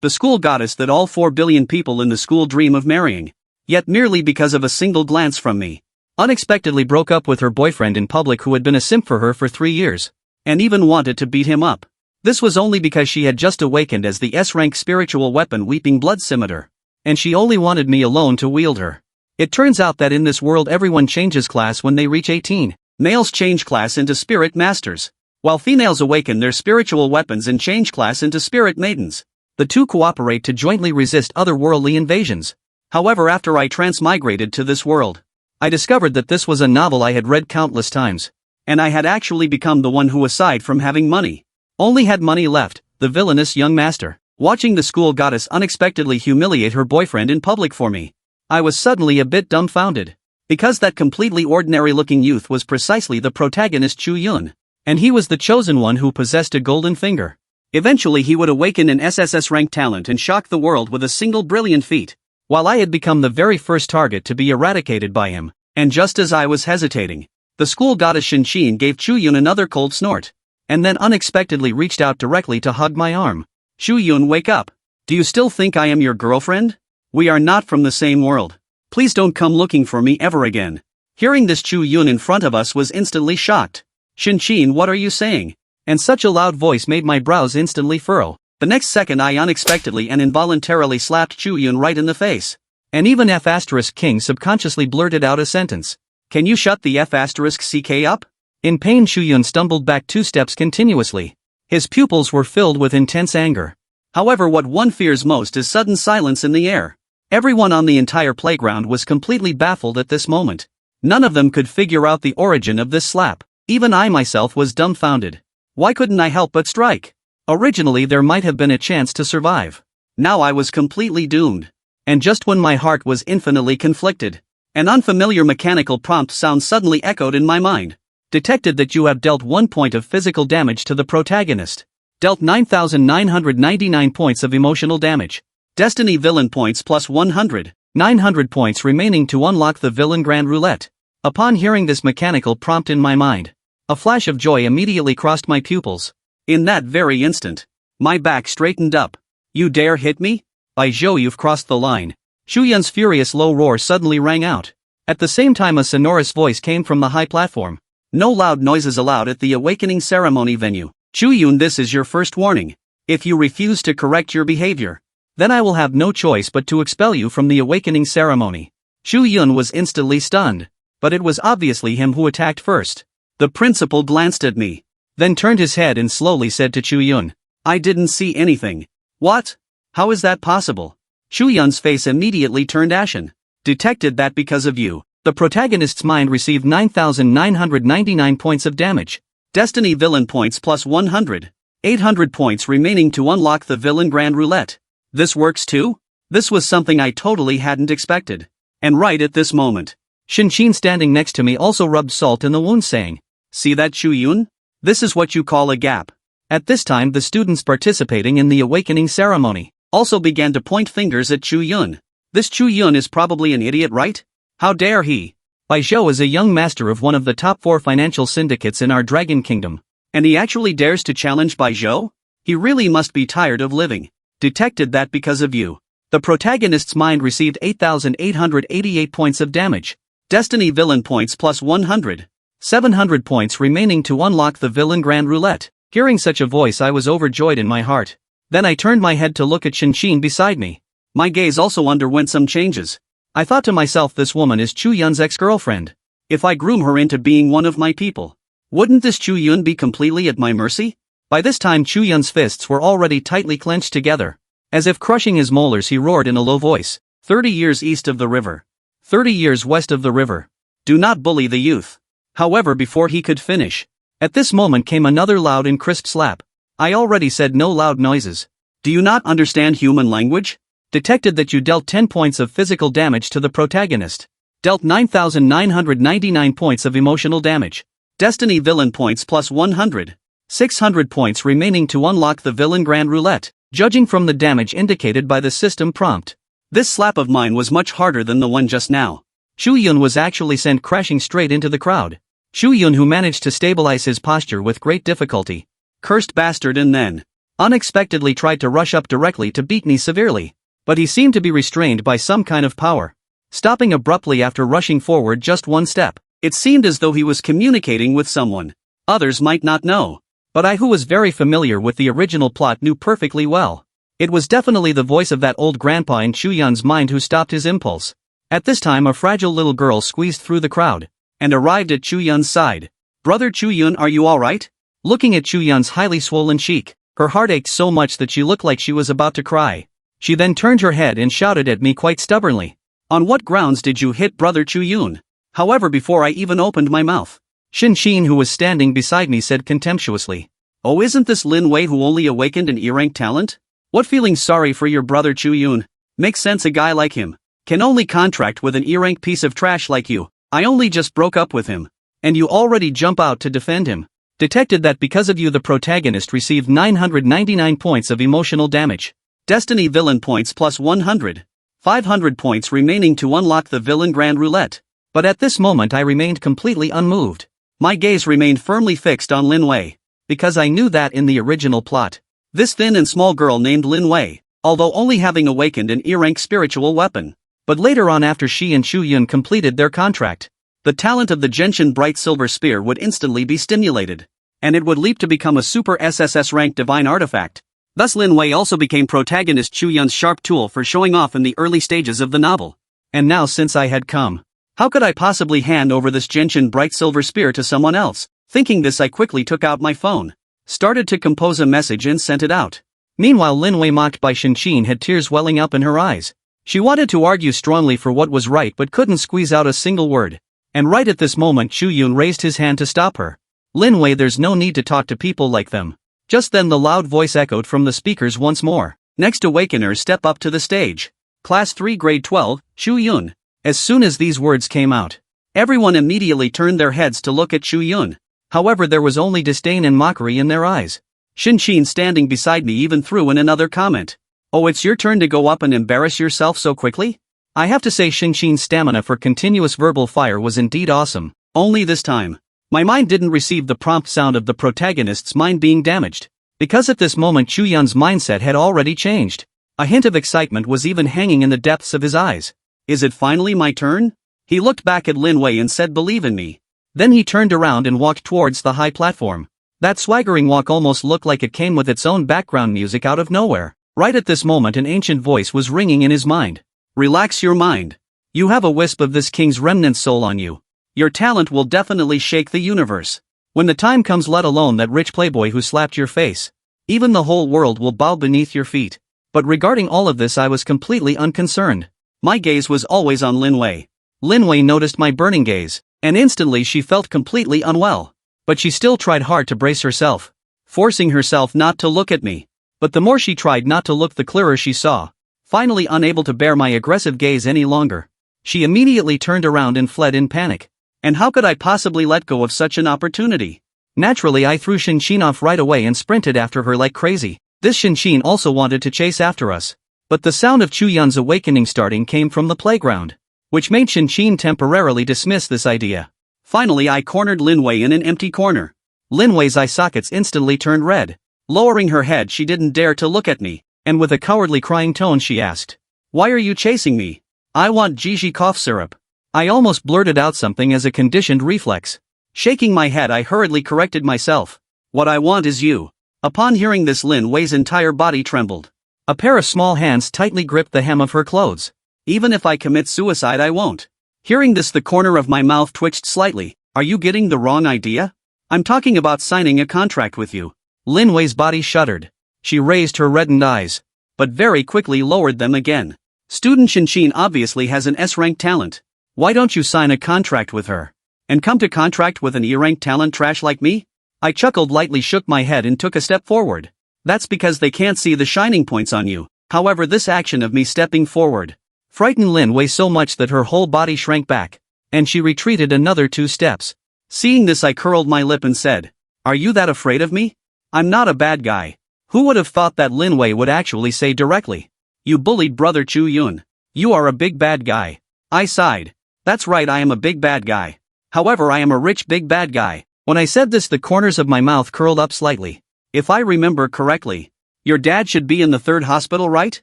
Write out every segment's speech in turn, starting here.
the school goddess that all 4 billion people in the school dream of marrying. Yet merely because of a single glance from me, unexpectedly broke up with her boyfriend in public who had been a simp for her for 3 years, and even wanted to beat him up. This was only because she had just awakened as the S-rank spiritual weapon Weeping Blood Scimitar, and she only wanted me alone to wield her. It turns out that in this world everyone changes class when they reach 18. Males change class into spirit masters, while females awaken their spiritual weapons and change class into spirit maidens. The two cooperate to jointly resist otherworldly invasions. However, after I transmigrated to this world, I discovered that this was a novel I had read countless times, and I had actually become the one who, aside from having money, only had money left, the villainous young master. Watching the school goddess unexpectedly humiliate her boyfriend in public for me, I was suddenly a bit dumbfounded, because that completely ordinary-looking youth was precisely the protagonist Chu Yun, and he was the chosen one who possessed a golden finger. Eventually he would awaken an SSS-ranked talent and shock the world with a single brilliant feat, while I had become the very first target to be eradicated by him. And just as I was hesitating, the school goddess Shinqin gave Chu Yun another cold snort, and then unexpectedly reached out directly to hug my arm. Chu Yun, wake up. Do you still think I am your girlfriend? We are not from the same world. Please don't come looking for me ever again. Hearing this, Chu Yun in front of us was instantly shocked. Shinqin, what are you saying? And such a loud voice made my brows instantly furrow. The next second I unexpectedly and involuntarily slapped Chu Yun right in the face. And even F***King subconsciously blurted out a sentence. Can you shut the F***ck up? In pain, Chu Yun stumbled back 2 steps continuously. His pupils were filled with intense anger. However, what one fears most is sudden silence in the air. Everyone on the entire playground was completely baffled at this moment. None of them could figure out the origin of this slap. Even I myself was dumbfounded. Why couldn't I help but strike? Originally there might have been a chance to survive. Now I was completely doomed. And just when my heart was infinitely conflicted, an unfamiliar mechanical prompt sound suddenly echoed in my mind. Detected that you have dealt 1 point of physical damage to the protagonist. Dealt 9,999 points of emotional damage. Destiny villain points plus 100. 900 points remaining to unlock the villain grand roulette. Upon hearing this mechanical prompt in my mind, a flash of joy immediately crossed my pupils. In that very instant, my back straightened up. You dare hit me? By Zhou, you've crossed the line. Chu Yun's furious low roar suddenly rang out. At the same time a sonorous voice came from the high platform. No loud noises allowed at the awakening ceremony venue. Chu Yun, this is your first warning. If you refuse to correct your behavior, then I will have no choice but to expel you from the awakening ceremony. Chu Yun was instantly stunned, but it was obviously him who attacked first. The principal glanced at me, then turned his head and slowly said to Chu Yun, I didn't see anything. What? How is that possible? Chu Yun's face immediately turned ashen. Detected that because of you, the protagonist's mind received 9,999 points of damage. Destiny villain points plus 100. 800 points remaining to unlock the villain grand roulette. This works too? This was something I totally hadn't expected. And right at this moment, Shinqin standing next to me also rubbed salt in the wound, saying, See that, Chu Yun? This is what you call a gap. At this time the students participating in the awakening ceremony also began to point fingers at Chu Yun. This Chu Yun is probably an idiot, right? How dare he? Bai Zhou is a young master of one of the top 4 financial syndicates in our Dragon Kingdom. And he actually dares to challenge Bai Zhou? He really must be tired of living. Detected that because of you, the protagonist's mind received 8,888 points of damage. Destiny villain points plus 100. 700 points remaining to unlock the villain grand roulette. Hearing such a voice I was overjoyed in my heart. Then I turned my head to look at Shinqin beside me. My gaze also underwent some changes. I thought to myself, this woman is Chu Yun's ex-girlfriend. If I groom her into being one of my people, wouldn't this Chu Yun be completely at my mercy? By this time Chu Yun's fists were already tightly clenched together. As if crushing his molars he roared in a low voice. 30 years east of the river. 30 years west of the river. Do not bully the youth. However, before he could finish, at this moment came another loud and crisp slap. I already said no loud noises. Do you not understand human language? Detected that you dealt 10 points of physical damage to the protagonist. Dealt 9,999 points of emotional damage. Destiny villain points plus 100. 600 points remaining to unlock the villain grand roulette. Judging from the damage indicated by the system prompt, this slap of mine was much harder than the one just now. Chu Yun was actually sent crashing straight into the crowd. Chu Yun, who managed to stabilize his posture with great difficulty. Cursed bastard. And then, unexpectedly tried to rush up directly to beat me severely. But he seemed to be restrained by some kind of power. Stopping abruptly after rushing forward just one step, it seemed as though he was communicating with someone. Others might not know. But I, who was very familiar with the original plot, knew perfectly well. It was definitely the voice of that old grandpa in Chu Yun's mind who stopped his impulse. At this time a fragile little girl squeezed through the crowd and arrived at Chu Yun's side. "Brother Chu Yun, are you alright?" Looking at Chu Yun's highly swollen cheek, her heart ached so much that she looked like she was about to cry. She then turned her head and shouted at me quite stubbornly. "On what grounds did you hit Brother Chu Yun?" However, before I even opened my mouth, Xin, who was standing beside me, said contemptuously, "Oh, isn't this Lin Wei who only awakened an E-rank talent? What, feeling sorry for your brother Chu Yun? Makes sense, a guy like him can only contract with an E-rank piece of trash like you. I only just broke up with him. And you already jump out to defend him. Detected that because of you the protagonist received 999 points of emotional damage. Destiny villain points plus 100. 500 points remaining to unlock the villain grand roulette." But at this moment I remained completely unmoved. My gaze remained firmly fixed on Lin Wei, because I knew that in the original plot, this thin and small girl named Lin Wei, although only having awakened an E-rank spiritual weapon, but later on after she and Chu Yun completed their contract, the talent of the Genshin Bright Silver Spear would instantly be stimulated, and it would leap to become a super SSS ranked divine artifact. Thus Lin Wei also became protagonist Chu Yun's sharp tool for showing off in the early stages of the novel. And now, since I had come, how could I possibly hand over this Genshin Bright Silver Spear to someone else? Thinking this, I quickly took out my phone, started to compose a message and sent it out. Meanwhile Lin Wei, mocked by Xin, had tears welling up in her eyes. She wanted to argue strongly for what was right but couldn't squeeze out a single word. And right at this moment Chu Yun raised his hand to stop her. "Lin Wei, there's no need to talk to people like them." Just then the loud voice echoed from the speakers once more. "Next awakener, step up to the stage. Class 3 grade 12, Chu Yun." As soon as these words came out, everyone immediately turned their heads to look at Chu Yun. However, there was only disdain and mockery in their eyes. Xin, standing beside me, even threw in another comment. "Oh, it's your turn to go up and embarrass yourself so quickly?" I have to say Xin's stamina for continuous verbal fire was indeed awesome. Only this time, my mind didn't receive the prompt sound of the protagonist's mind being damaged, because at this moment Chu Yun's mindset had already changed. A hint of excitement was even hanging in the depths of his eyes. "Is it finally my turn?" He looked back at Lin Wei and said, "Believe in me." Then he turned around and walked towards the high platform. That swaggering walk almost looked like it came with its own background music out of nowhere. Right at this moment an ancient voice was ringing in his mind. "Relax your mind. You have a wisp of this king's remnant soul on you. Your talent will definitely shake the universe. When the time comes, let alone that rich playboy who slapped your face, even the whole world will bow beneath your feet." But regarding all of this I was completely unconcerned. My gaze was always on Lin Wei. Lin Wei noticed my burning gaze, and instantly she felt completely unwell. But she still tried hard to brace herself, forcing herself not to look at me. But the more she tried not to look, the clearer she saw. Finally, unable to bear my aggressive gaze any longer, she immediately turned around and fled in panic. And how could I possibly let go of such an opportunity? Naturally, I threw Xin off right away and sprinted after her like crazy. This Xin also wanted to chase after us. But the sound of Chu Yun's awakening starting came from the playground, which made Xin temporarily dismiss this idea. Finally, I cornered Lin Wei in an empty corner. Lin Wei's eye sockets instantly turned red. Lowering her head, she didn't dare to look at me, and with a cowardly crying tone she asked, "Why are you chasing me?" "I want Gigi cough syrup." I almost blurted out something as a conditioned reflex. Shaking my head, I hurriedly corrected myself. "What I want is you." Upon hearing this, Lin Wei's entire body trembled. A pair of small hands tightly gripped the hem of her clothes. "Even if I commit suicide, I won't." Hearing this, the corner of my mouth twitched slightly. "Are you getting the wrong idea? I'm talking about signing a contract with you." Lin Wei's body shuddered. She raised her reddened eyes, but very quickly lowered them again. "Student Xin obviously has an S-rank talent. Why don't you sign a contract with her? And come to contract with an E-rank talent trash like me?" I chuckled lightly, shook my head and took a step forward. "That's because they can't see the shining points on you." However, this action of me stepping forward frightened Lin Wei so much that her whole body shrank back, and she retreated another 2 steps. Seeing this, I curled my lip and said, "Are you that afraid of me? I'm not a bad guy." Who would have thought that Lin Wei would actually say directly, "You bullied brother Chu Yun. You are a big bad guy." I sighed. That's right, I am a big bad guy. However, I am a rich big bad guy. When I said this, the corners of my mouth curled up slightly. If I remember correctly, Your dad should be in the third hospital, right?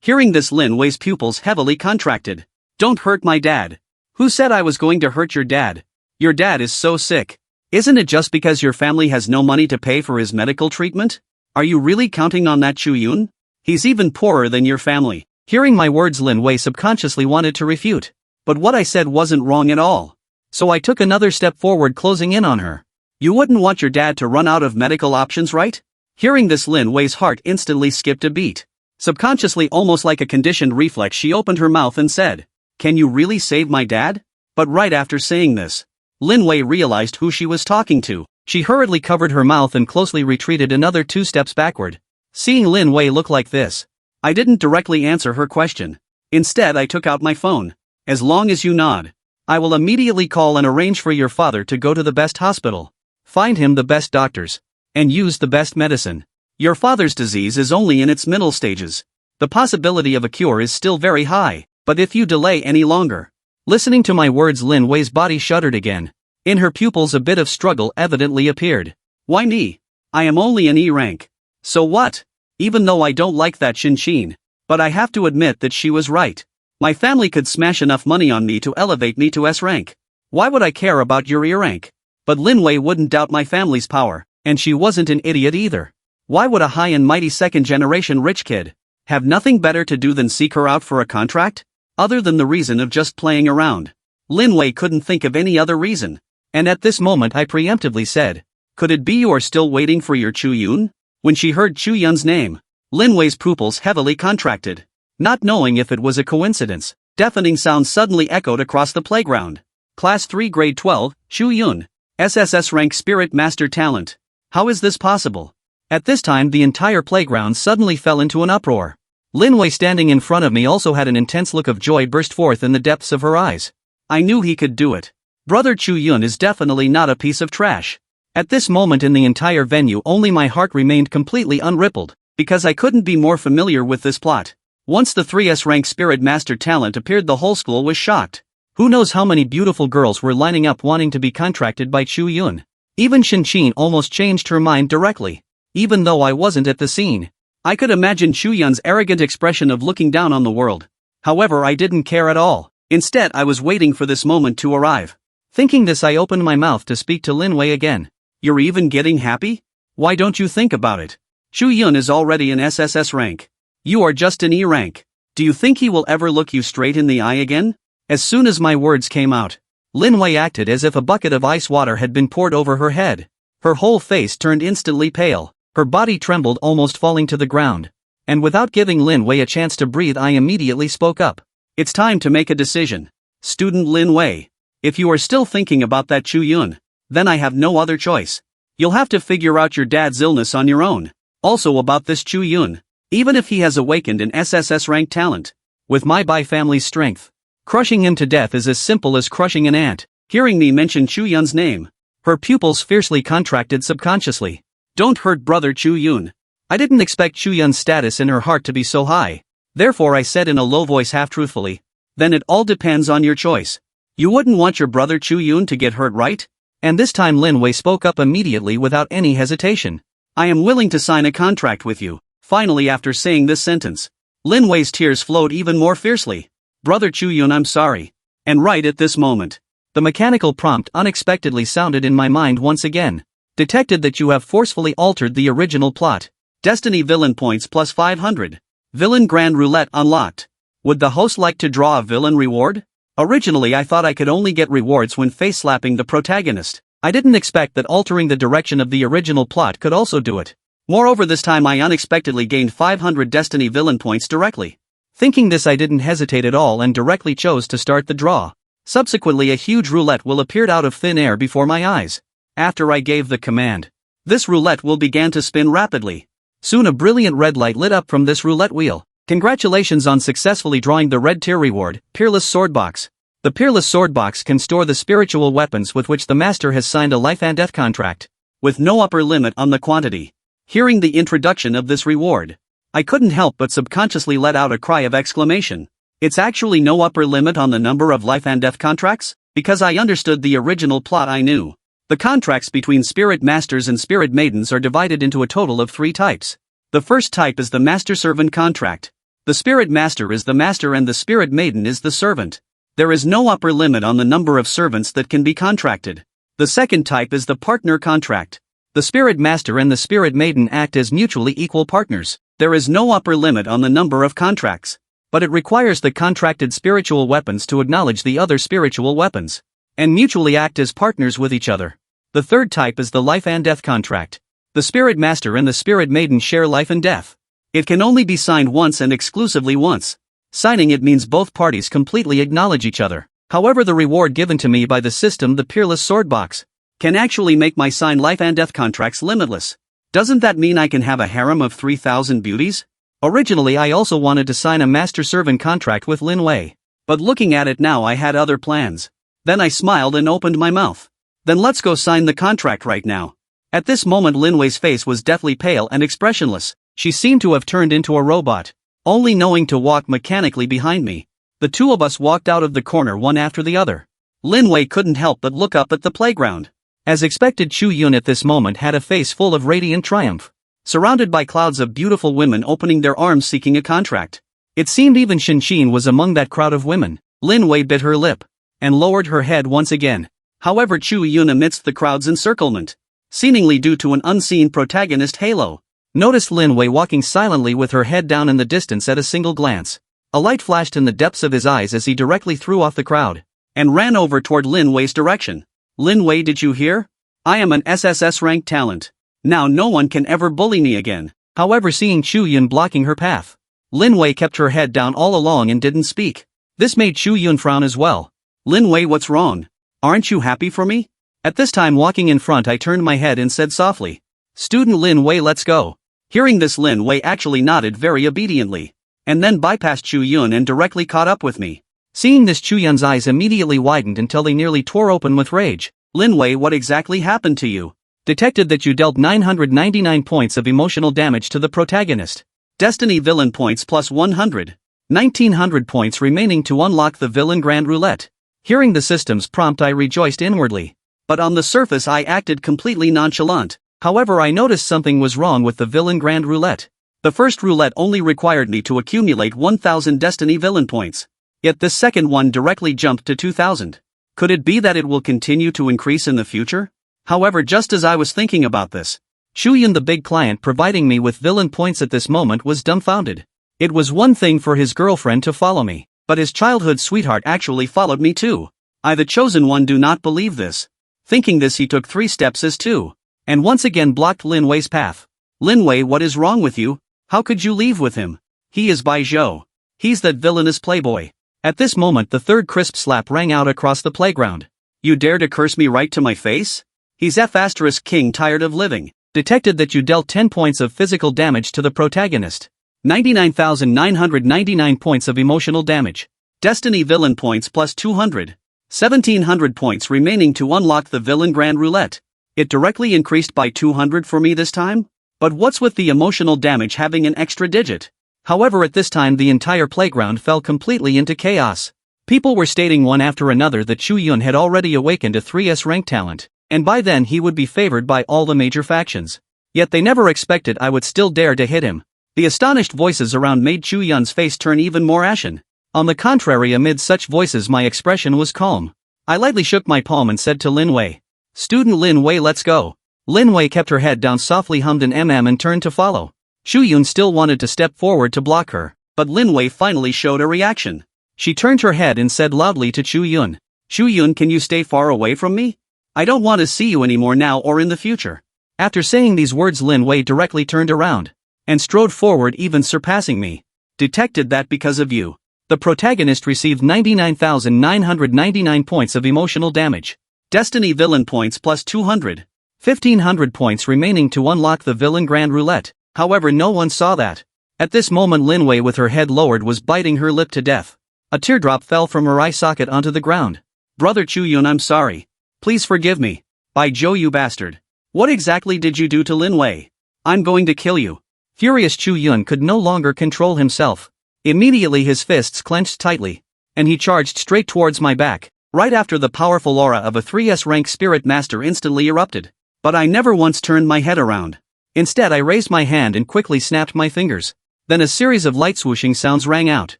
Hearing this, Lin Wei's pupils heavily contracted. Don't hurt my dad. Who said I was going to hurt your dad? Your dad is so sick. Isn't it just because your family has no money to pay for his medical treatment? Are you really counting on that Chu-yun? He's even poorer than your family. Hearing my words, Lin Wei subconsciously wanted to refute. But what I said wasn't wrong at all. So I took another step forward, closing in on her. You wouldn't want your dad to run out of medical options, right? Hearing this, Lin Wei's heart instantly skipped a beat. Subconsciously, almost like a conditioned reflex, she opened her mouth and said, "Can you really save my dad?" But right after saying this, Lin Wei realized who she was talking to. She hurriedly covered her mouth and closely retreated another 2 steps backward. Seeing Lin Wei look like this, I didn't directly answer her question. Instead, I took out my phone. As long as you nod, I will immediately call and arrange for your father to go to the best hospital, find him the best doctors, and use the best medicine. Your father's disease is only in its middle stages. The possibility of a cure is still very high, but if you delay any longer. Listening to my words, Lin Wei's body shuddered again. In her pupils a bit of struggle evidently appeared. Why me? I am only an E rank. So what? Even though I don't like that Xin. But I have to admit that she was right. My family could smash enough money on me to elevate me to S rank. Why would I care about your E rank? But Lin Wei wouldn't doubt my family's power, and she wasn't an idiot either. Why would a high and mighty second-generation rich kid have nothing better to do than seek her out for a contract? Other than the reason of just playing around. Lin Wei couldn't think of any other reason. And at this moment I preemptively said, "Could it be you are still waiting for your Chu-yun?" When she heard Chu-yun's name, Lin Wei's pupils heavily contracted. Not knowing if it was a coincidence, deafening sounds suddenly echoed across the playground. Class 3 Grade 12, Chu-yun, SSS rank Spirit Master Talent. How is this possible? At this time the entire playground suddenly fell into an uproar. Lin Wei standing in front of me also had an intense look of joy burst forth in the depths of her eyes. I knew he could do it. Brother Chu-yun is definitely not a piece of trash. At this moment in the entire venue only my heart remained completely unrippled, because I couldn't be more familiar with this plot. Once the 3S rank Spirit Master Talent appeared, the whole school was shocked. Who knows how many beautiful girls were lining up wanting to be contracted by Chu-yun. Even Xin almost changed her mind directly. Even though I wasn't at the scene, I could imagine Chu-yun's arrogant expression of looking down on the world. However, I didn't care at all. Instead, I was waiting for this moment to arrive. Thinking this, I opened my mouth to speak to Lin Wei again. You're even getting happy? Why don't you think about it? Chu-yun is already an SSS rank. You are just an E rank. Do you think he will ever look you straight in the eye again? As soon as my words came out, Lin Wei acted as if a bucket of ice water had been poured over her head. Her whole face turned instantly pale. Her body trembled, almost falling to the ground. And without giving Lin Wei a chance to breathe, I immediately spoke up. It's time to make a decision. Student Lin Wei. If you are still thinking about that Chu-yun, then I have no other choice. You'll have to figure out your dad's illness on your own. Also about this Chu-yun. Even if he has awakened an SSS rank talent, with my family's strength, crushing him to death is as simple as crushing an ant. Hearing me mention Chu-yun's name, her pupils fiercely contracted subconsciously. Don't hurt brother Chu-yun. I didn't expect Chu-yun's status in her heart to be so high. Therefore I said in a low voice, half truthfully, then it all depends on your choice. You wouldn't want your brother Chu-yun to get hurt, right? And this time Lin Wei spoke up immediately without any hesitation. I am willing to sign a contract with you. Finally, after saying this sentence, Lin Wei's tears flowed even more fiercely. Brother Chu-yun, I'm sorry. And right at this moment, the mechanical prompt unexpectedly sounded in my mind once again. Detected that you have forcefully altered the original plot. Destiny villain points plus 500. Villain Grand Roulette unlocked. Would the host like to draw a villain reward? Originally I thought I could only get rewards when face-slapping the protagonist. I didn't expect that altering the direction of the original plot could also do it. Moreover, this time I unexpectedly gained 500 Destiny villain points directly. Thinking this, I didn't hesitate at all and directly chose to start the draw. Subsequently, a huge roulette will appear out of thin air before my eyes. After I gave the command, this roulette will begin to spin rapidly. Soon a brilliant red light lit up from this roulette wheel. Congratulations on successfully drawing the red tier reward, Peerless Sword Box. The Peerless Sword Box can store the spiritual weapons with which the master has signed a life and death contract, with no upper limit on the quantity. Hearing the introduction of this reward, I couldn't help but subconsciously let out a cry of exclamation. It's actually no upper limit on the number of life and death contracts? Because I understood the original plot, I knew. The contracts between spirit masters and spirit maidens are divided into a total of 3 types. The first type is the master-servant contract. The spirit master is the master and the spirit maiden is the servant. There is no upper limit on the number of servants that can be contracted. The second type is the partner contract. The spirit master and the spirit maiden act as mutually equal partners. There is no upper limit on the number of contracts, but it requires the contracted spiritual weapons to acknowledge the other spiritual weapons and mutually act as partners with each other. The third type is the life and death contract. The spirit master and the spirit maiden share life and death. It can only be signed once and exclusively once. Signing it means both parties completely acknowledge each other. However, the reward given to me by the system, the Peerless Sword Box, can actually make my signed life and death contracts limitless. Doesn't that mean I can have a harem of 3,000 beauties? Originally I also wanted to sign a master-servant contract with Lin Wei. But looking at it now I had other plans. Then I smiled and opened my mouth. Then let's go sign the contract right now. At this moment Lin Wei's face was deathly pale and expressionless. She seemed to have turned into a robot, only knowing to walk mechanically behind me. The two of us walked out of the corner one after the other. Lin Wei couldn't help but look up at the playground. As expected, Chu Yun at this moment had a face full of radiant triumph, surrounded by clouds of beautiful women opening their arms seeking a contract. It seemed even Shin was among that crowd of women. Lin Wei bit her lip and lowered her head once again. However, Chu Yun amidst the crowd's encirclement, seemingly due to an unseen protagonist halo, noticed Lin Wei walking silently with her head down in the distance. At a single glance, a light flashed in the depths of his eyes as he directly threw off the crowd and ran over toward Lin Wei's direction. Lin Wei, did you hear? I am an SSS ranked talent. Now no one can ever bully me again. However, seeing Chu Yun blocking her path, Lin Wei kept her head down all along and didn't speak. This made Chu Yun frown as well. Lin Wei, what's wrong? Aren't you happy for me? At this time, walking in front, I turned my head and said softly, "Student Lin Wei, let's go." Hearing this, Lin Wei actually nodded very obediently, and then bypassed Chu Yun and directly caught up with me. Seeing this, Chu Yun's eyes immediately widened until they nearly tore open with rage. Lin Wei, what exactly happened to you? Detected that you dealt 999 points of emotional damage to the protagonist. Destiny villain points plus 100. 1900 points remaining to unlock the villain grand roulette. Hearing the system's prompt, I rejoiced inwardly. But on the surface I acted completely nonchalant. However, I noticed something was wrong with the villain grand roulette. The first roulette only required me to accumulate 1000 destiny villain points. Yet this second one directly jumped to 2000. Could it be that it will continue to increase in the future? However, just as I was thinking about this, Chu Yun, the big client providing me with villain points at this moment, was dumbfounded. It was one thing for his girlfriend to follow me, but his childhood sweetheart actually followed me too. I, the chosen one, do not believe this. Thinking this, he took 3 steps as two, and once again blocked Lin Wei's path. Lin Wei, what is wrong with you? How could you leave with him? He is Bai Zhou. He's that villainous playboy. At this moment the third crisp slap rang out across the playground. You dare to curse me right to my face? He's F** king tired of living. Detected that you dealt 10 points of physical damage to the protagonist. 99,999 points of emotional damage. Destiny villain points plus 200. 1700 points remaining to unlock the villain grand roulette. It directly increased by 200 for me this time? But what's with the emotional damage having an extra digit? However, at this time the entire playground fell completely into chaos. People were stating one after another that Chu Yun had already awakened a 3S rank talent, and by then he would be favored by all the major factions. Yet they never expected I would still dare to hit him. The astonished voices around made Chu Yun's face turn even more ashen. On the contrary, amid such voices my expression was calm. I lightly shook my palm and said to Lin Wei, "Student Lin Wei, let's go." Lin Wei kept her head down, softly hummed an and turned to follow. Chu Yun still wanted to step forward to block her, but Lin Wei finally showed a reaction. She turned her head and said loudly to Chu Yun, "Chu Yun, can you stay far away from me? I don't want to see you anymore now or in the future." After saying these words, Lin Wei directly turned around and strode forward, even surpassing me. Detected that because of you, the protagonist received 99,999 points of emotional damage. Destiny villain points plus 200. 1500 points remaining to unlock the villain grand roulette. However, no one saw that. At this moment Lin Wei, with her head lowered, was biting her lip to death. A teardrop fell from her eye socket onto the ground. "Brother Chu Yun, I'm sorry. Please forgive me. By Zhou, you bastard. What exactly did you do to Lin Wei? I'm going to kill you." Furious, Chu Yun could no longer control himself. Immediately his fists clenched tightly, and he charged straight towards my back. Right after, the powerful aura of a 3S rank spirit master instantly erupted. But I never once turned my head around. Instead I raised my hand and quickly snapped my fingers. Then a series of light swooshing sounds rang out.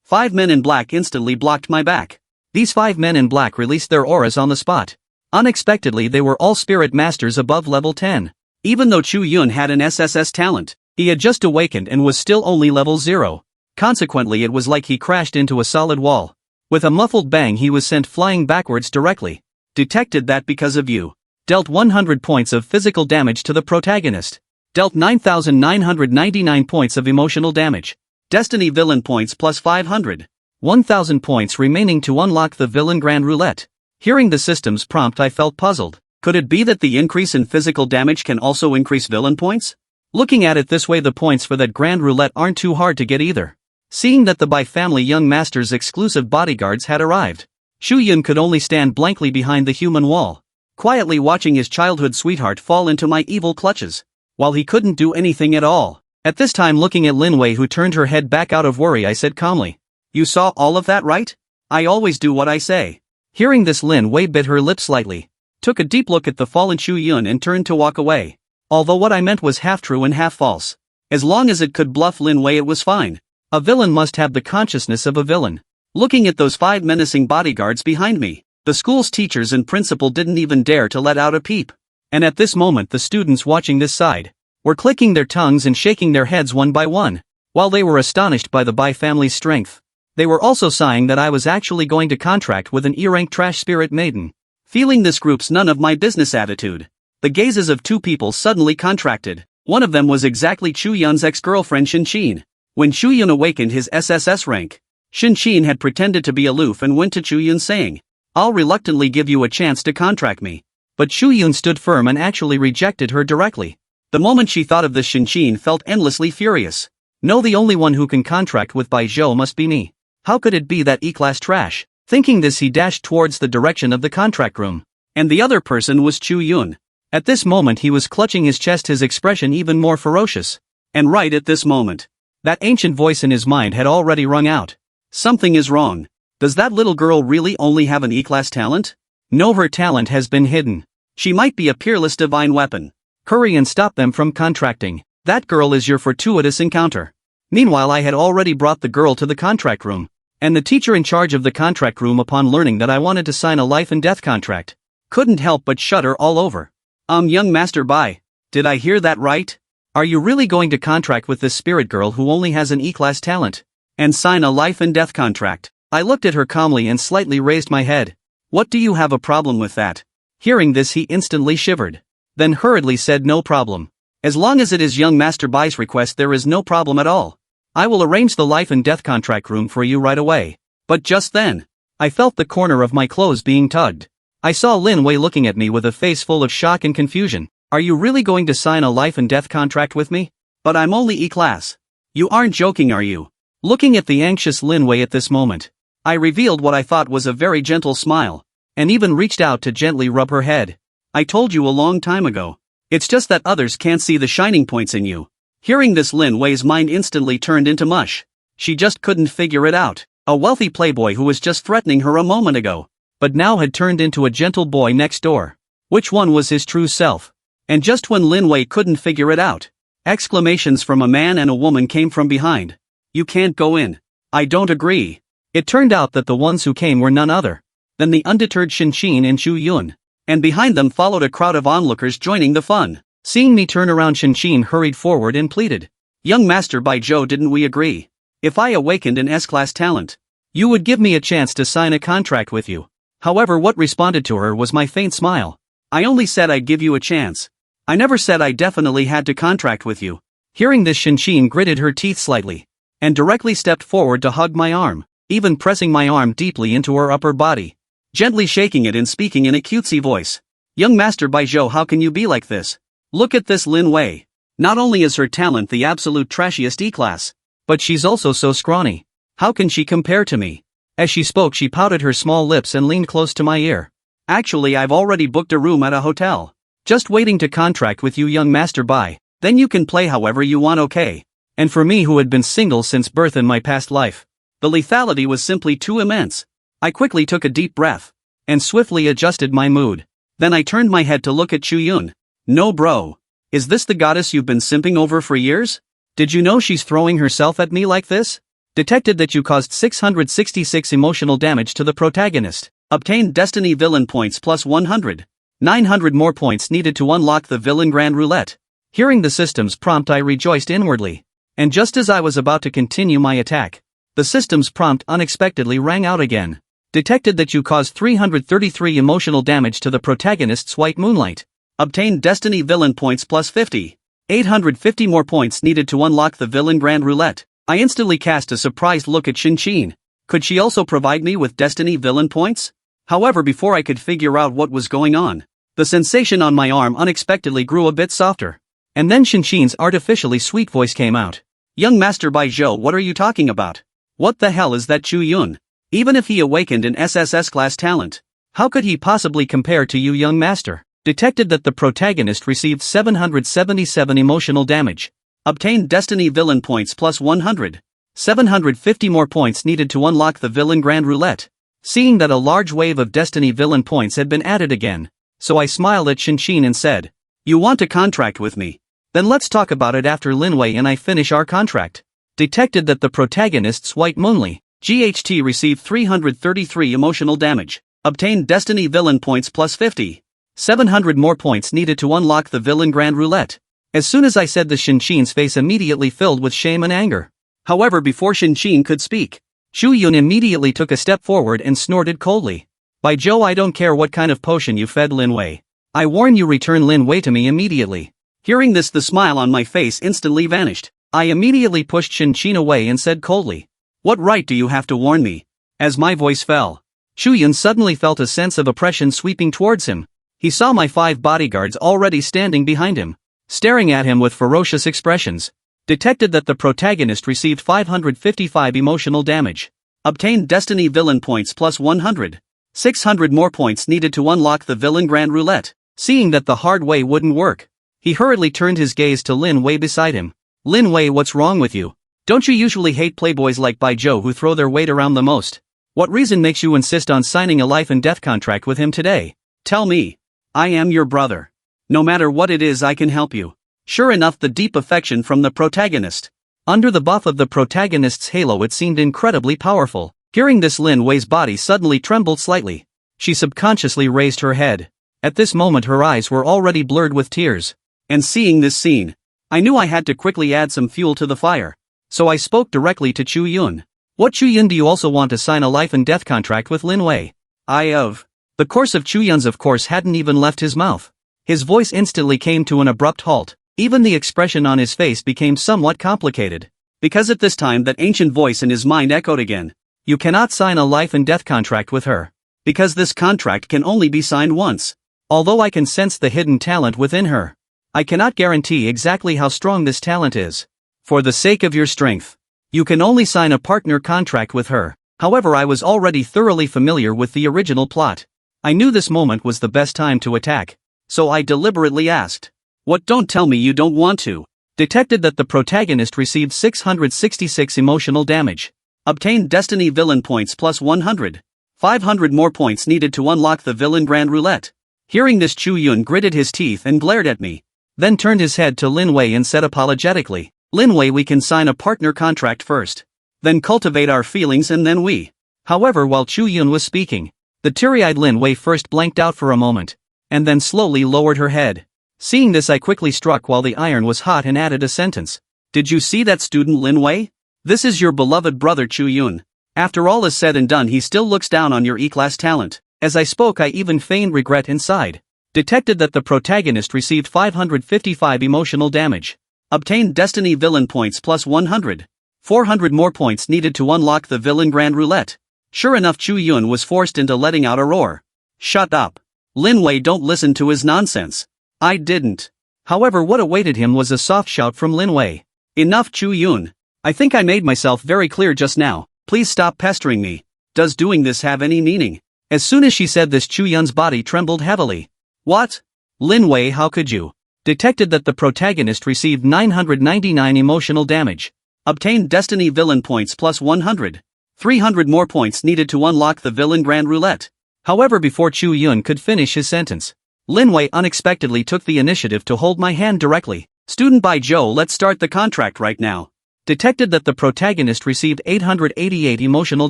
5 men in black instantly blocked my back. These 5 men in black released their auras on the spot. Unexpectedly they were all spirit masters above level 10. Even though Chu Yun had an SSS talent, he had just awakened and was still only level 0. Consequently it was like he crashed into a solid wall. With a muffled bang he was sent flying backwards directly. Detected that because of you. Dealt 100 points of physical damage to the protagonist. Dealt 9,999 points of emotional damage. Destiny villain points plus 500. 1,000 points remaining to unlock the villain Grand Roulette. Hearing the system's prompt I felt puzzled. Could it be that the increase in physical damage can also increase villain points? Looking at it this way, the points for that Grand Roulette aren't too hard to get either. Seeing that the Bai family young master's exclusive bodyguards had arrived, Chu Yun could only stand blankly behind the human wall, quietly watching his childhood sweetheart fall into my evil clutches, while he couldn't do anything at all. At this time, looking at Lin Wei, who turned her head back out of worry, I said calmly, "You saw all of that, right? I always do what I say." Hearing this, Lin Wei bit her lip slightly, took a deep look at the fallen Chu Yun and turned to walk away. Although what I meant was half true and half false. As long as it could bluff Lin Wei, it was fine. A villain must have the consciousness of a villain. Looking at those 5 menacing bodyguards behind me, the school's teachers and principal didn't even dare to let out a peep. And at this moment the students watching this side were clicking their tongues and shaking their heads one by one. While they were astonished by the Bai family's strength, they were also sighing that I was actually going to contract with an E-rank trash spirit maiden. Feeling this group's none of my business attitude, the gazes of 2 people suddenly contracted. One of them was exactly Chu Yun's ex-girlfriend Shin. When Chu Yun awakened his SSS rank, Shin had pretended to be aloof and went to Chu Yun saying, "I'll reluctantly give you a chance to contract me." But Chu Yun stood firm and actually rejected her directly. The moment she thought of this, Shin felt endlessly furious. No, the only one who can contract with Bai Zhou must be me. How could it be that E-class trash? Thinking this, he dashed towards the direction of the contract room. And the other person was Chu Yun. At this moment he was clutching his chest, his expression even more ferocious. And right at this moment, that ancient voice in his mind had already rung out. Something is wrong. Does that little girl really only have an E-class talent? No, her talent has been hidden. She might be a peerless divine weapon. Hurry and stop them from contracting. That girl is your fortuitous encounter. Meanwhile, I had already brought the girl to the contract room. And the teacher in charge of the contract room, upon learning that I wanted to sign a life and death contract, couldn't help but shudder all over. Young Master Bai, did I hear that right? Are you really going to contract with this spirit girl who only has an E-class talent? And sign a life and death contract? I looked at her calmly and slightly raised my head. What do you have a problem with that? Hearing this, he instantly shivered. Then hurriedly said, "No problem. As long as it is young Master Bai's request, there is no problem at all. I will arrange the life and death contract room for you right away." But just then, I felt the corner of my clothes being tugged. I saw Lin Wei looking at me with a face full of shock and confusion. "Are you really going to sign a life and death contract with me? But I'm only E-class. You aren't joking, are you?" Looking at the anxious Lin Wei at this moment, I revealed what I thought was a very gentle smile, and even reached out to gently rub her head. "I told you a long time ago. It's just that others can't see the shining points in you." Hearing this, Lin Wei's mind instantly turned into mush. She just couldn't figure it out. A wealthy playboy who was just threatening her a moment ago, but now had turned into a gentle boy next door. Which one was his true self? And just when Lin Wei couldn't figure it out, exclamations from a man and a woman came from behind. "You can't go in." "I don't agree." It turned out that the ones who came were none other than the undeterred Shin and Chu Yun. And behind them followed a crowd of onlookers joining the fun. Seeing me turn around, Shin hurried forward and pleaded, "Young Master Bai Zhou, didn't we agree? If I awakened an S-class talent, you would give me a chance to sign a contract with you?" However, what responded to her was my faint smile. "I only said I'd give you a chance. I never said I definitely had to contract with you." Hearing this, Shin gritted her teeth slightly, and directly stepped forward to hug my arm, even pressing my arm deeply into her upper body, gently shaking it and speaking in a cutesy voice. "Young Master Bai Zhou, how can you be like this? Look at this Lin Wei. Not only is her talent the absolute trashiest E-class, but she's also so scrawny. How can she compare to me?" As she spoke, she pouted her small lips and leaned close to my ear. "Actually, I've already booked a room at a hotel. Just waiting to contract with you, young Master Bai. Then you can play however you want, okay?" And for me, who had been single since birth in my past life, the lethality was simply too immense. I quickly took a deep breath and swiftly adjusted my mood. Then I turned my head to look at Chu Yun. "No bro. Is this the goddess you've been simping over for years? Did you know she's throwing herself at me like this? Detected that you caused 666 emotional damage to the protagonist. Obtained Destiny Villain points plus 100. 900 more points needed to unlock the Villain Grand Roulette. Hearing the system's prompt, I rejoiced inwardly. And just as I was about to continue my attack, the system's prompt unexpectedly rang out again. Detected that you caused 333 emotional damage to the protagonist's White Moonlight. Obtained Destiny Villain points plus 50. 850 more points needed to unlock the Villain Grand Roulette. I instantly cast a surprised look at Shin. Could she also provide me with Destiny Villain points? However, before I could figure out what was going on, the sensation on my arm unexpectedly grew a bit softer. And then Shin's artificially sweet voice came out. Young Master Baijiu, what are you talking about? What the hell is that Chu Yun? Even if he awakened an SSS class talent, how could he possibly compare to you, young master? Detected that the protagonist received 777 emotional damage. Obtained Destiny Villain points plus 100. 750 more points needed to unlock the Villain Grand Roulette. Seeing that a large wave of Destiny Villain points had been added again, so I smiled at Shin and said, "You want a contract with me? Then let's talk about it after Lin Wei and I finish our contract." Detected that the protagonist's White Moonlight GHT received 333 emotional damage. Obtained Destiny Villain points plus 50. 700 more points needed to unlock the Villain Grand Roulette. As soon as I said this, Shin's face immediately filled with shame and anger. However, before Shin could speak, Chu Yun immediately took a step forward and snorted coldly. "By Joe, I don't care what kind of potion you fed Lin Wei. I warn you, return Lin Wei to me immediately." Hearing this, the smile on my face instantly vanished. I immediately pushed Shin away and said coldly, "What right do you have to warn me?" As my voice fell, Chu Yun suddenly felt a sense of oppression sweeping towards him. He saw my 5 bodyguards already standing behind him, staring at him with ferocious expressions. Detected that the protagonist received 555 emotional damage. Obtained Destiny Villain points plus 100. 600 more points needed to unlock the Villain Grand Roulette. Seeing that the hard way wouldn't work, he hurriedly turned his gaze to Lin Wei beside him. "Lin Wei, what's wrong with you? Don't you usually hate playboys like Baijiu who throw their weight around the most? What reason makes you insist on signing a life and death contract with him today? Tell me. I am your brother. No matter what it is, I can help you." Sure enough, the deep affection from the protagonist. Under the buff of the protagonist's halo, it seemed incredibly powerful. Hearing this, Lin Wei's body suddenly trembled slightly. She subconsciously raised her head. At this moment, her eyes were already blurred with tears. And seeing this scene, I knew I had to quickly add some fuel to the fire. So I spoke directly to Chu Yun. "What, Chu Yun, do you also want to sign a life and death contract with Lin Wei?" The course of Chu Yun's of course hadn't even left his mouth. His voice instantly came to an abrupt halt. Even the expression on his face became somewhat complicated. Because at this time that ancient voice in his mind echoed again. "You cannot sign a life and death contract with her. Because this contract can only be signed once. Although I can sense the hidden talent within her, I cannot guarantee exactly how strong this talent is. For the sake of your strength, you can only sign a partner contract with her." However, I was already thoroughly familiar with the original plot. I knew this moment was the best time to attack. So I deliberately asked, "What? Don't tell me you don't want to." Detected that the protagonist received 666 emotional damage. Obtained Destiny Villain points plus 100. 500 more points needed to unlock the Villain Grand Roulette. Hearing this, Chu Yun gritted his teeth and glared at me. Then turned his head to Lin Wei and said apologetically, "Lin Wei, we can sign a partner contract first. Then cultivate our feelings and then we." However, while Chu Yun was speaking, the teary-eyed Lin Wei first blanked out for a moment, and then slowly lowered her head. Seeing this, I quickly struck while the iron was hot and added a sentence. "Did you see that student, Lin Wei? This is your beloved brother Chu Yun. After all is said and done, he still looks down on your E-class talent." As I spoke, I even feigned regret inside. Detected that the protagonist received 555 emotional damage. Obtained Destiny Villain points plus 100. 400 more points needed to unlock the Villain Grand Roulette. Sure enough, Chu Yun was forced into letting out a roar. "Shut up. Lin Wei, don't listen to his nonsense." I didn't. However, what awaited him was a soft shout from Lin Wei. "Enough, Chu Yun. I think I made myself very clear just now. Please stop pestering me. Does doing this have any meaning?" As soon as she said this, Chu Yun's body trembled heavily. "What? Lin Wei, how could you?" Detected that the protagonist received 999 emotional damage. Obtained Destiny Villain points plus 100. 300 more points needed to unlock the Villain Grand Roulette. However, before Chu Yun could finish his sentence, Lin Wei unexpectedly took the initiative to hold my hand directly. Student Bai Zhou, let's start the contract right now. Detected that the protagonist received 888 emotional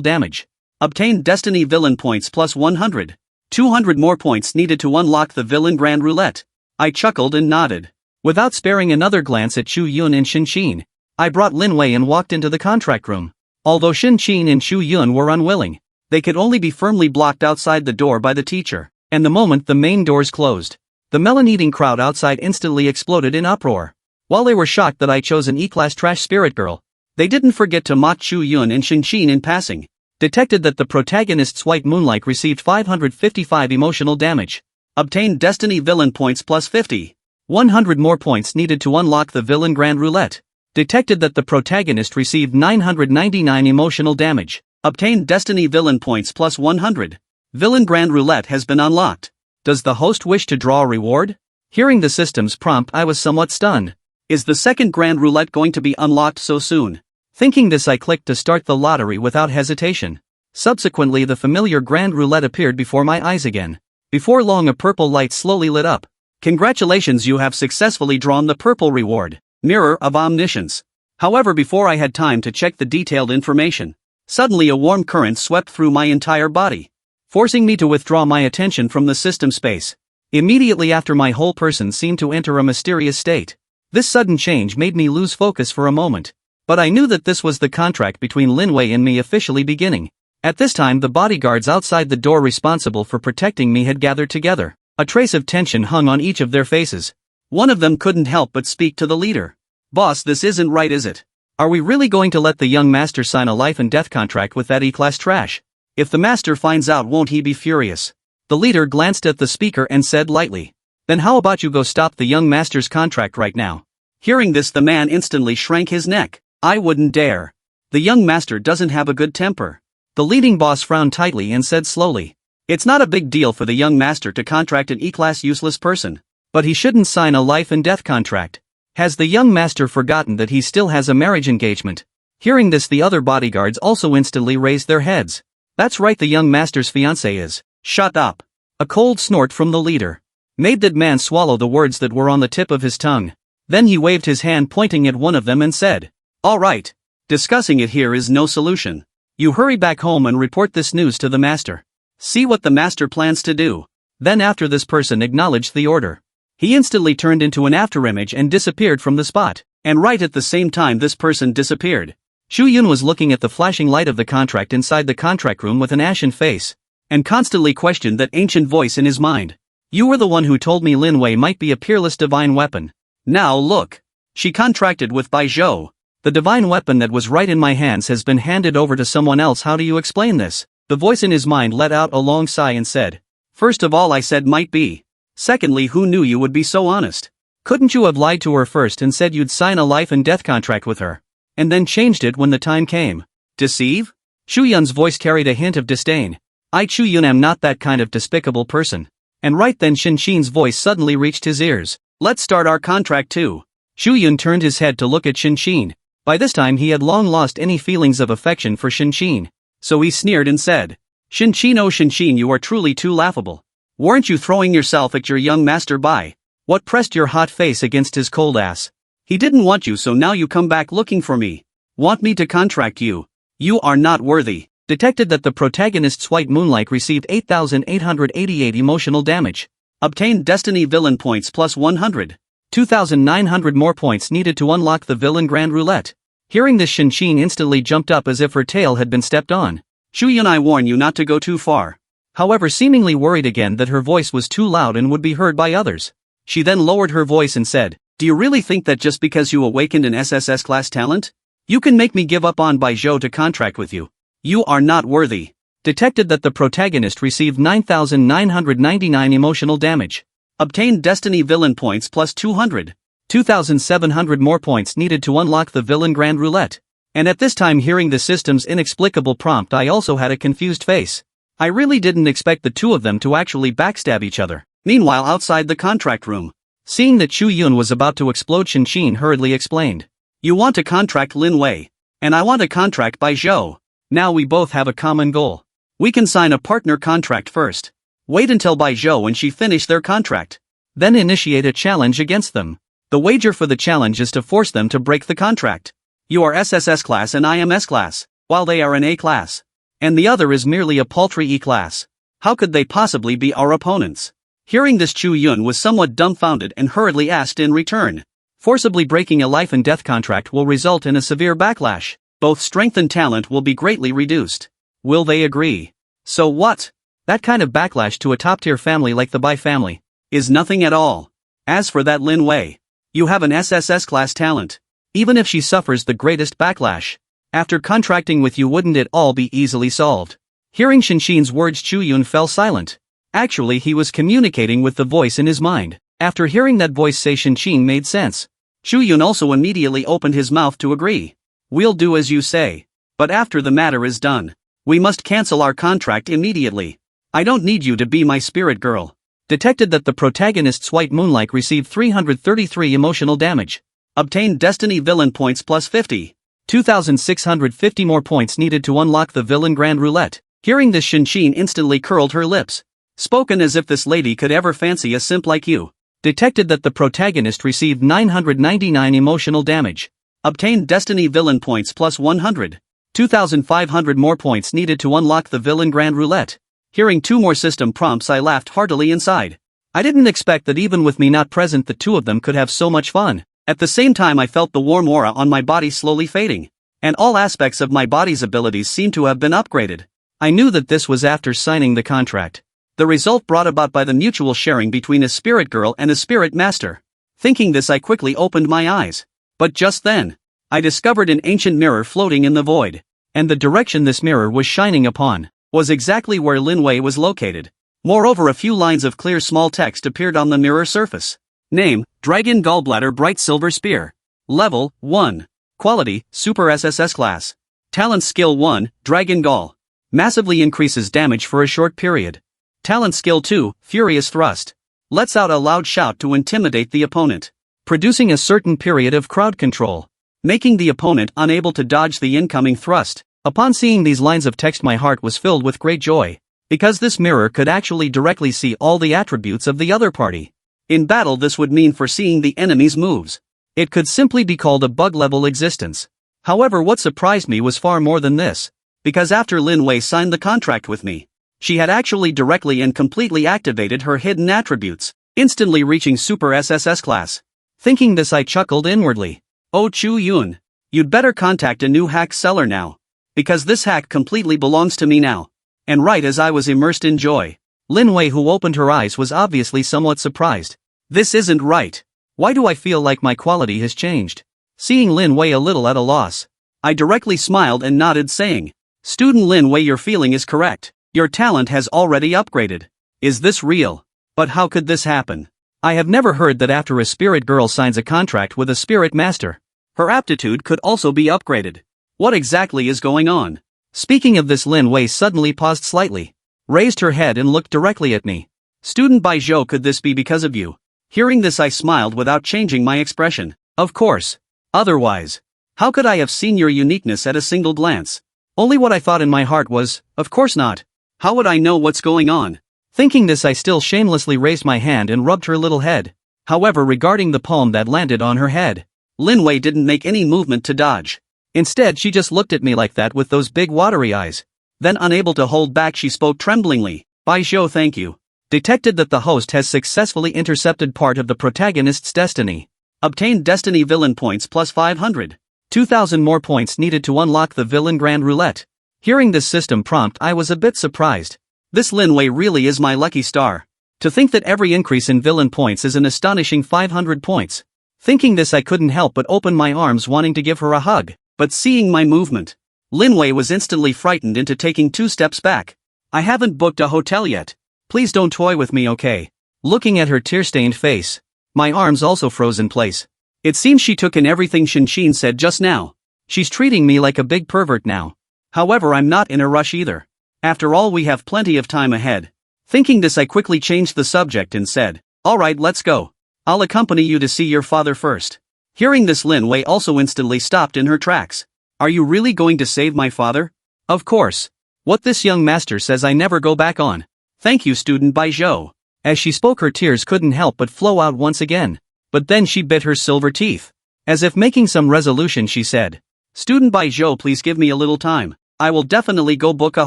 damage. Obtained destiny villain points plus 100. 200 more points needed to unlock the villain grand roulette. I chuckled and nodded. Without sparing another glance at Xu Yun and Xin Qin, I brought Lin Wei and walked into the contract room. Although Xin Qin and Xu Yun were unwilling, they could only be firmly blocked outside the door by the teacher, and the moment the main doors closed, the melon-eating crowd outside instantly exploded in uproar. While they were shocked that I chose an E-class trash spirit girl, they didn't forget to mock Xu Yun and Xin Qin in passing. Detected that the protagonist's white moonlight received 555 emotional damage. Obtained destiny villain points plus 50. 100 more points needed to unlock the villain grand roulette. Detected that the protagonist received 999 emotional damage. Obtained destiny villain points plus 100. Villain grand roulette has been unlocked. Does the host wish to draw a reward? Hearing the system's prompt, I was somewhat stunned. Is the second grand roulette going to be unlocked so soon? Thinking this, I clicked to start the lottery without hesitation. Subsequently, the familiar grand roulette appeared before my eyes again. Before long, a purple light slowly lit up. Congratulations, you have successfully drawn the purple reward, Mirror of Omniscience. However, before I had time to check the detailed information, suddenly a warm current swept through my entire body, forcing me to withdraw my attention from the system space. Immediately after, my whole person seemed to enter a mysterious state. This sudden change made me lose focus for a moment, but I knew that this was the contract between Lin Wei and me officially beginning. At this time, the bodyguards outside the door responsible for protecting me had gathered together. A trace of tension hung on each of their faces. One of them couldn't help but speak to the leader. Boss, this isn't right, is it? Are we really going to let the young master sign a life and death contract with that E-class trash? If the master finds out, won't he be furious? The leader glanced at the speaker and said lightly, then how about you go stop the young master's contract right now? Hearing this, the man instantly shrank his neck. I wouldn't dare. The young master doesn't have a good temper. The leading boss frowned tightly and said slowly, it's not a big deal for the young master to contract an E-class useless person, but he shouldn't sign a life and death contract. Has the young master forgotten that he still has a marriage engagement? Hearing this, the other bodyguards also instantly raised their heads. That's right, the young master's fiancée is. Shut up. A cold snort from the leader made that man swallow the words that were on the tip of his tongue. Then he waved his hand pointing at one of them and said, all right. Discussing it here is no solution. You hurry back home and report this news to the master. See what the master plans to do. Then after this person acknowledged the order, he instantly turned into an afterimage and disappeared from the spot. And right at the same time this person disappeared, Xu Yun was looking at the flashing light of the contract inside the contract room with an ashen face, and constantly questioned that ancient voice in his mind. You were the one who told me Lin Wei might be a peerless divine weapon. Now look. She contracted with Bai Zhou. The divine weapon that was right in my hands has been handed over to someone else. How do you explain this? The voice in his mind let out a long sigh and said, first of all, I said might be. Secondly, who knew you would be so honest? Couldn't you have lied to her first and said you'd sign a life and death contract with her, and then changed it when the time came? Deceive? Xu Yun's voice carried a hint of disdain. I, Xu Yun, am not that kind of despicable person. And right then Xin Qin's voice suddenly reached his ears. Let's start our contract too. Xu Yun turned his head to look at Xin Qin. By this time he had long lost any feelings of affection for Xin Qin, so he sneered and said, Xin Qin, oh Xin Qin, you are truly too laughable. Weren't you throwing yourself at your young master Bai? What pressed your hot face against his cold ass? He didn't want you, so now you come back looking for me. Want me to contract you? You are not worthy. Detected that the protagonist's white moonlight received 8,888 emotional damage. Obtained destiny villain points plus 100. 2,900 more points needed to unlock the villain grand roulette. Hearing this, Xin Qin instantly jumped up as if her tail had been stepped on. Xu Yun, I warn you not to go too far. However, seemingly worried again that her voice was too loud and would be heard by others, she then lowered her voice and said, do you really think that just because you awakened an SSS class talent, you can make me give up on Bai Zhou to contract with you? You are not worthy. Detected that the protagonist received 9,999 emotional damage. Obtained destiny villain points plus 200. 2,700 more points needed to unlock the villain grand roulette. And at this time, hearing the system's inexplicable prompt, I also had a confused face. I really didn't expect the two of them to actually backstab each other. Meanwhile, outside the contract room, seeing that Xu Yun was about to explode, Xin Qin hurriedly explained. You want to contract Lin Wei, and I want to contract Bai Zhou. Now we both have a common goal. We can sign a partner contract first. Wait until Bai Zhou and she finish their contract. Then initiate a challenge against them. The wager for the challenge is to force them to break the contract. You are SSS class and I am S class, while they are an A class. And the other is merely a paltry E class. How could they possibly be our opponents? Hearing this, Chu Yun was somewhat dumbfounded and hurriedly asked in return. Forcibly breaking a life and death contract will result in a severe backlash. Both strength and talent will be greatly reduced. Will they agree? So what? That kind of backlash to a top-tier family like the Bai family is nothing at all. As for that Lin Wei, you have an SSS class talent. Even if she suffers the greatest backlash, after contracting with you, wouldn't it all be easily solved? Hearing Shinxin's words, Chu Yun fell silent. Actually, he was communicating with the voice in his mind. After hearing that voice say, Shinxin made sense. Chu Yun also immediately opened his mouth to agree. We'll do as you say. But after the matter is done, we must cancel our contract immediately. I don't need you to be my spirit girl. Detected that the protagonist's white moonlight received 333 emotional damage. Obtained destiny villain points plus 50. 2,650 more points needed to unlock the villain grand roulette. Hearing this, Shinxin instantly curled her lips. Spoken as if this lady could ever fancy a simp like you. Detected that the protagonist received 999 emotional damage. Obtained destiny villain points plus 100. 2,500 more points needed to unlock the villain grand roulette. Hearing 2 more system prompts, I laughed heartily inside. I didn't expect that even with me not present the two of them could have so much fun. At the same time, I felt the warm aura on my body slowly fading. And all aspects of my body's abilities seemed to have been upgraded. I knew that this was after signing the contract. The result brought about by the mutual sharing between a spirit girl and a spirit master. Thinking this, I quickly opened my eyes. But just then, I discovered an ancient mirror floating in the void. And the direction this mirror was shining upon was exactly where Lin Wei was located. Moreover, a few lines of clear small text appeared on the mirror surface. Name, Dragon Gallbladder Bright Silver Spear. Level, 1. Quality, Super SSS class. Talent Skill 1, Dragon Gall. Massively increases damage for a short period. Talent Skill 2, Furious Thrust. Lets out a loud shout to intimidate the opponent, producing a certain period of crowd control, making the opponent unable to dodge the incoming thrust. Upon seeing these lines of text, my heart was filled with great joy, because this mirror could actually directly see all the attributes of the other party. In battle, this would mean foreseeing the enemy's moves. It could simply be called a bug-level existence. However, what surprised me was far more than this, because after Lin Wei signed the contract with me, she had actually directly and completely activated her hidden attributes, instantly reaching Super SSS class. Thinking this, I chuckled inwardly. Oh Chu Yun, you'd better contact a new hack seller now. Because this hack completely belongs to me now. And right as I was immersed in joy, Lin Wei, who opened her eyes, was obviously somewhat surprised. This isn't right. Why do I feel like my quality has changed? Seeing Lin Wei a little at a loss, I directly smiled and nodded, saying, Student Lin Wei, your feeling is correct. Your talent has already upgraded. Is this real? But how could this happen? I have never heard that after a spirit girl signs a contract with a spirit master, her aptitude could also be upgraded. What exactly is going on? Speaking of this, Lin Wei suddenly paused slightly, raised her head and looked directly at me. Student Bai Zhou, could this be because of you? Hearing this, I smiled without changing my expression. Of course. Otherwise, how could I have seen your uniqueness at a single glance? Only what I thought in my heart was, of course not. How would I know what's going on? Thinking this, I still shamelessly raised my hand and rubbed her little head. However, regarding the palm that landed on her head, Lin Wei didn't make any movement to dodge. Instead, she just looked at me like that with those big watery eyes. Then, unable to hold back, she spoke tremblingly. Bai Zhou, thank you. Detected that the host has successfully intercepted part of the protagonist's destiny. Obtained destiny villain points plus 500. 2,000 more points needed to unlock the villain grand roulette. Hearing this system prompt, I was a bit surprised. This Lin Wei really is my lucky star. To think that every increase in villain points is an astonishing 500 points. Thinking this, I couldn't help but open my arms, wanting to give her a hug. But seeing my movement, Lin Wei was instantly frightened into taking 2 steps back. I haven't booked a hotel yet. Please don't toy with me, okay? Looking at her tear-stained face, my arms also froze in place. It seems she took in everything Shinxin said just now. She's treating me like a big pervert now. However, I'm not in a rush either. After all, we have plenty of time ahead. Thinking this, I quickly changed the subject and said, Alright, let's go. I'll accompany you to see your father first. Hearing this, Lin Wei also instantly stopped in her tracks. Are you really going to save my father? Of course. What this young master says I never go back on. Thank you, student Bai Zhou. As she spoke, her tears couldn't help but flow out once again. But then she bit her silver teeth. As if making some resolution, she said, Student Bai Zhou, please give me a little time. I will definitely go book a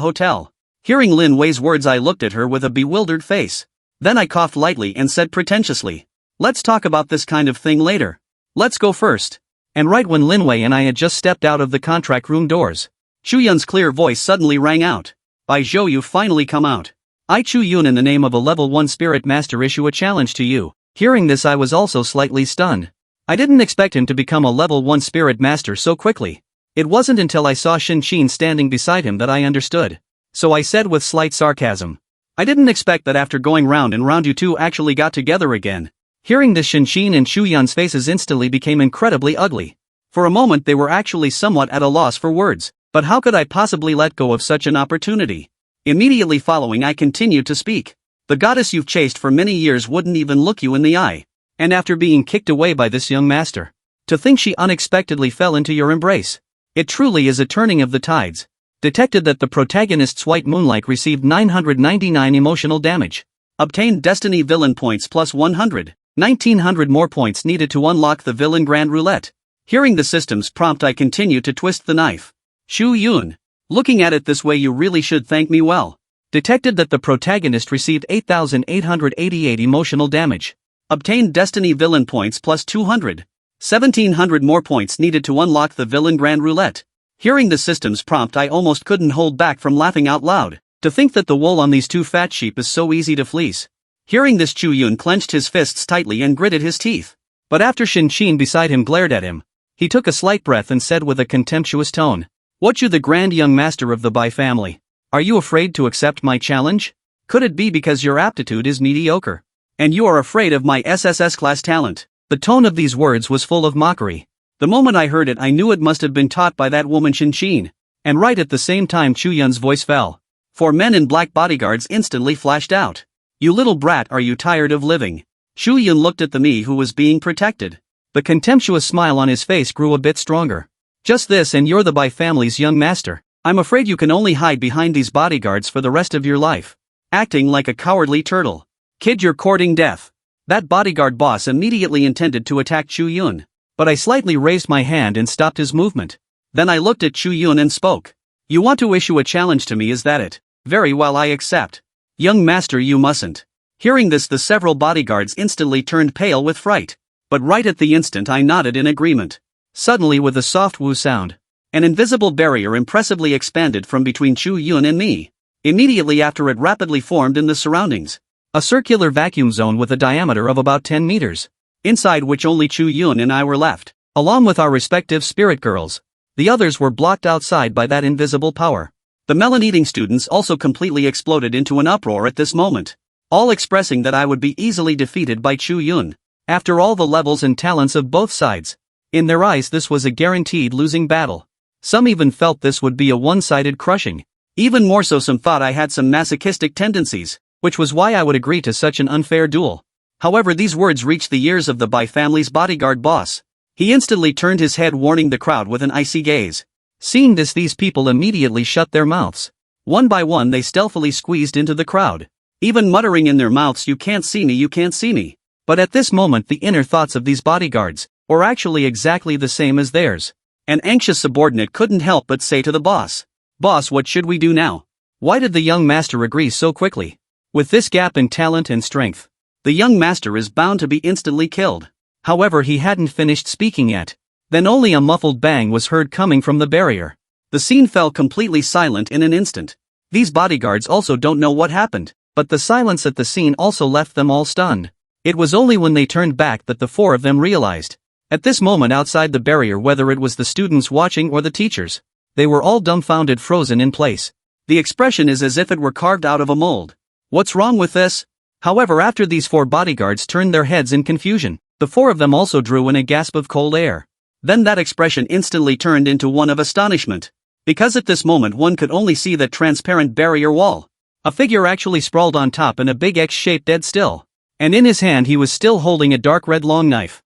hotel. Hearing Lin Wei's words, I looked at her with a bewildered face. Then I coughed lightly and said pretentiously, let's talk about this kind of thing later. Let's go first. And right when Lin Wei and I had just stepped out of the contract room doors, Chu Yun's clear voice suddenly rang out. Bai Zhou, you've finally come out. I, Chu Yun, in the name of a level 1 spirit master, issue a challenge to you. Hearing this, I was also slightly stunned. I didn't expect him to become a level 1 spirit master so quickly. It wasn't until I saw Shin Qin standing beside him that I understood. So I said with slight sarcasm, I didn't expect that after going round and round you two actually got together again. Hearing this, Shin Qin and Chu Yun's faces instantly became incredibly ugly. For a moment they were actually somewhat at a loss for words, but how could I possibly let go of such an opportunity? Immediately following, I continued to speak. The goddess you've chased for many years wouldn't even look you in the eye. And after being kicked away by this young master, to think she unexpectedly fell into your embrace. It truly is a turning of the tides. Detected that the protagonist's white moonlight received 999 emotional damage. Obtained destiny villain points plus 100. 1900 more points needed to unlock the villain grand roulette. Hearing the system's prompt, I continued to twist the knife. Chu Yun. Looking at it this way, you really should thank me well. Detected that the protagonist received 8,888 emotional damage. Obtained destiny villain points plus 200. 1700 more points needed to unlock the villain grand roulette. Hearing the system's prompt, I almost couldn't hold back from laughing out loud. To think that the wool on these two fat sheep is so easy to fleece. Hearing this, Chu Yun clenched his fists tightly and gritted his teeth. But after Shin Qin beside him glared at him, he took a slight breath and said with a contemptuous tone, What, you the grand young master of the Bai family? Are you afraid to accept my challenge? Could it be because your aptitude is mediocre? And you are afraid of my SSS class talent? The tone of these words was full of mockery. The moment I heard it, I knew it must have been taught by that woman Shin Qin. And right at the same time, Chu Yun's voice fell. 4 men in black bodyguards instantly flashed out. You little brat, are you tired of living? Chu Yun looked at the me who was being protected. The contemptuous smile on his face grew a bit stronger. Just this, and you're the Bai family's young master. I'm afraid you can only hide behind these bodyguards for the rest of your life. Acting like a cowardly turtle. Kid, you're courting death. That bodyguard boss immediately intended to attack Chu Yun. But I slightly raised my hand and stopped his movement. Then I looked at Chu Yun and spoke. You want to issue a challenge to me, is that it? Very well, I accept. Young master, you mustn't. Hearing this, the several bodyguards instantly turned pale with fright. But right at the instant I nodded in agreement. Suddenly, with a soft woo sound, an invisible barrier impressively expanded from between Chu Yun and me. Immediately after, it rapidly formed in the surroundings. A circular vacuum zone with a diameter of about 10 meters. Inside which only Chu Yun and I were left, along with our respective spirit girls. The others were blocked outside by that invisible power. The melon-eating students also completely exploded into an uproar at this moment, all expressing that I would be easily defeated by Chu Yun. After all the levels and talents of both sides, in their eyes this was a guaranteed losing battle. Some even felt this would be a one-sided crushing. Even more so, some thought I had some masochistic tendencies, which was why I would agree to such an unfair duel. However, these words reached the ears of the Bai family's bodyguard boss. He instantly turned his head, warning the crowd with an icy gaze. Seeing this, these people immediately shut their mouths. One by one they stealthily squeezed into the crowd, even muttering in their mouths, you can't see me, you can't see me. But at this moment the inner thoughts of these bodyguards were actually exactly the same as theirs. An anxious subordinate couldn't help but say to the boss, Boss, what should we do now? Why did the young master agree so quickly? With this gap in talent and strength, the young master is bound to be instantly killed. However, he hadn't finished speaking yet. Then only a muffled bang was heard coming from the barrier. The scene fell completely silent in an instant. These bodyguards also don't know what happened, but the silence at the scene also left them all stunned. It was only when they turned back that the 4 of them realized. At this moment, outside the barrier, whether it was the students watching or the teachers, they were all dumbfounded, frozen in place. The expression is as if it were carved out of a mold. What's wrong with this? However, after these 4 bodyguards turned their heads in confusion, the 4 of them also drew in a gasp of cold air. Then that expression instantly turned into one of astonishment. Because at this moment one could only see that transparent barrier wall. A figure actually sprawled on top in a big X shape, dead still. And in his hand he was still holding a dark red long knife.